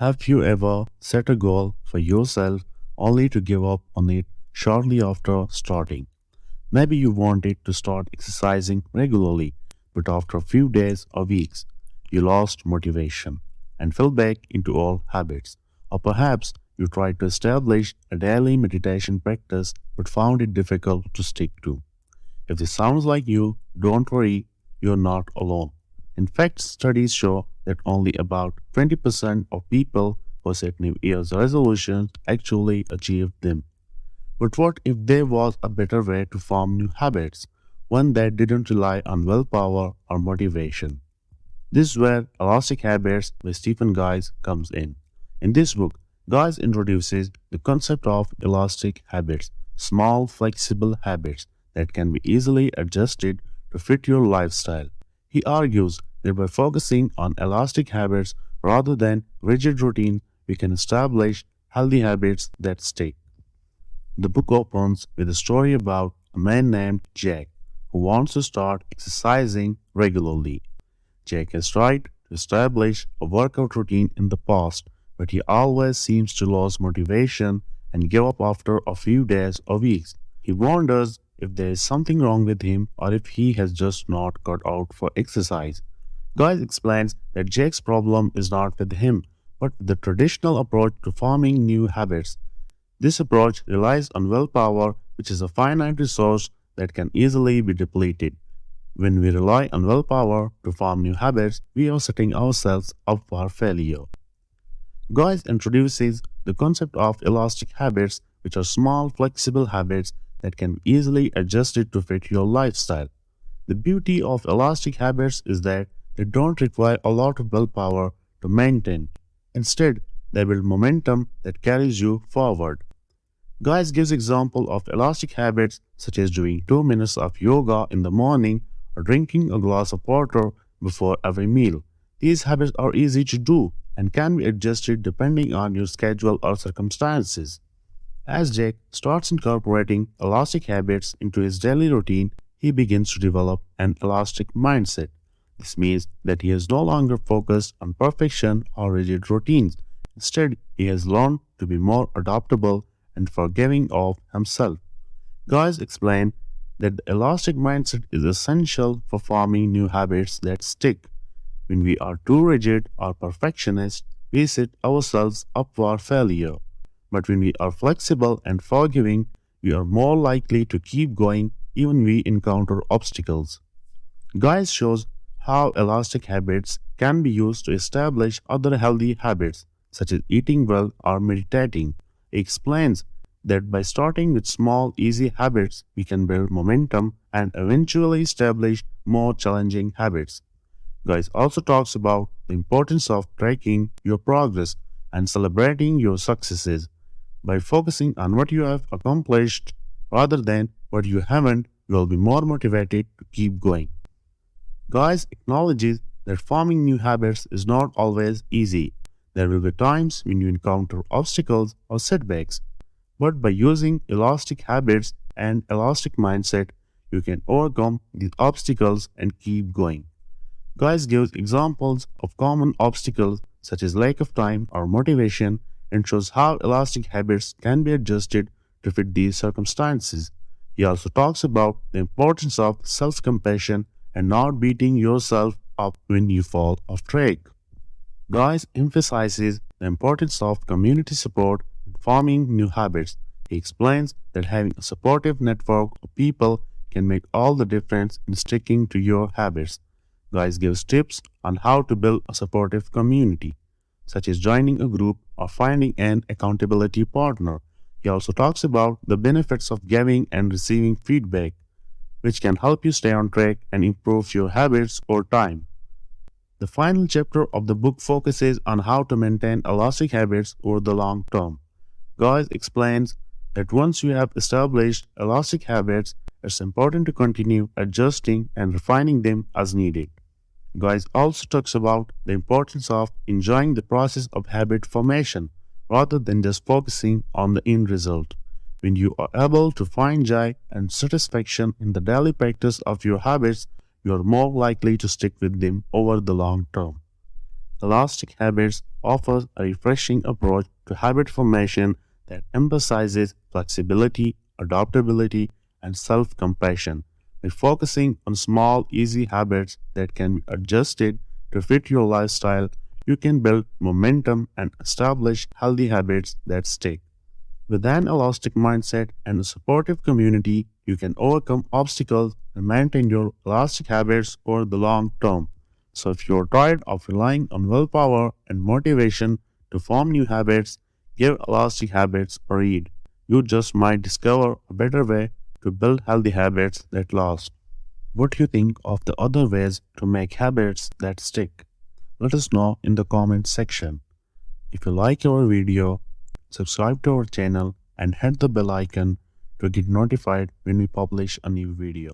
Have you ever set a goal for yourself only to give up on it shortly after starting? Maybe you wanted to start exercising regularly, but after a few days or weeks, you lost motivation and fell back into old habits. Or perhaps you tried to establish a daily meditation practice but found it difficult to stick to. If this sounds like you, don't worry, you're not alone. In fact, studies show that only about 20% of people who set New Year's resolutions actually achieve them. But what if there was a better way to form new habits, one that didn't rely on willpower or motivation? This is where Elastic Habits by Stephen Guise comes in. In this book, Guise introduces the concept of elastic habits, small, flexible habits that can be easily adjusted to fit your lifestyle. He argues that by focusing on elastic habits rather than rigid routines, we can establish healthy habits that stick. The book opens with a story about a man named Jack who wants to start exercising regularly. Jack has tried to establish a workout routine in the past, but he always seems to lose motivation and give up after a few days or weeks. He wonders if there is something wrong with him or if he has just not cut out for exercise. Guys explains that Jake's problem is not with him, but with the traditional approach to forming new habits. This approach relies on willpower, which is a finite resource that can easily be depleted. When we rely on willpower to form new habits, we are setting ourselves up for failure. Guys introduces the concept of elastic habits, which are small, flexible habits that can be easily adjusted to fit your lifestyle. The beauty of elastic habits is that they don't require a lot of willpower to maintain. Instead, they build momentum that carries you forward. Guys gives example of elastic habits such as doing 2 minutes of yoga in the morning or drinking a glass of water before every meal. These habits are easy to do and can be adjusted depending on your schedule or circumstances. As Jake starts incorporating elastic habits into his daily routine, he begins to develop an elastic mindset. This means that he is no longer focused on perfection or rigid routines. Instead, he has learned to be more adaptable and forgiving of himself. Guys explain that the elastic mindset is essential for forming new habits that stick. When we are too rigid or perfectionist, we set ourselves up for failure. But when we are flexible and forgiving, we are more likely to keep going even when we encounter obstacles. Guys shows how elastic habits can be used to establish other healthy habits, such as eating well or meditating. He explains that by starting with small, easy habits, we can build momentum and eventually establish more challenging habits. Guys also talks about the importance of tracking your progress and celebrating your successes. By focusing on what you have accomplished rather than what you haven't, you will be more motivated to keep going. Guys acknowledges that forming new habits is not always easy. There will be times when you encounter obstacles or setbacks, but by using elastic habits and elastic mindset, you can overcome these obstacles and keep going. Guys gives examples of common obstacles such as lack of time or motivation and shows how elastic habits can be adjusted to fit these circumstances. He also talks about the importance of self-compassion and not beating yourself up when you fall off track. Guys emphasizes the importance of community support in forming new habits. He explains that having a supportive network of people can make all the difference in sticking to your habits. Guys gives tips on how to build a supportive community, such as joining a group or finding an accountability partner. He also talks about the benefits of giving and receiving feedback, which can help you stay on track and improve your habits over time. The final chapter of the book focuses on how to maintain elastic habits over the long term. Guys explains that once you have established elastic habits, it's important to continue adjusting and refining them as needed. Guys also talks about the importance of enjoying the process of habit formation rather than just focusing on the end result. When you are able to find joy and satisfaction in the daily practice of your habits, you are more likely to stick with them over the long term. Elastic Habits offers a refreshing approach to habit formation that emphasizes flexibility, adaptability, and self compassion. By focusing on small, easy habits that can be adjusted to fit your lifestyle, you can build momentum and establish healthy habits that stick. With an elastic mindset and a supportive community, you can overcome obstacles and maintain your elastic habits over the long term. So, if you're tired of relying on willpower and motivation to form new habits, give elastic habits a read. You just might discover a better way to build healthy habits that last. What do you think of the other ways to make habits that stick? Let us know in the comments section. If you like our video, subscribe to our channel and hit the bell icon to get notified when we publish a new video.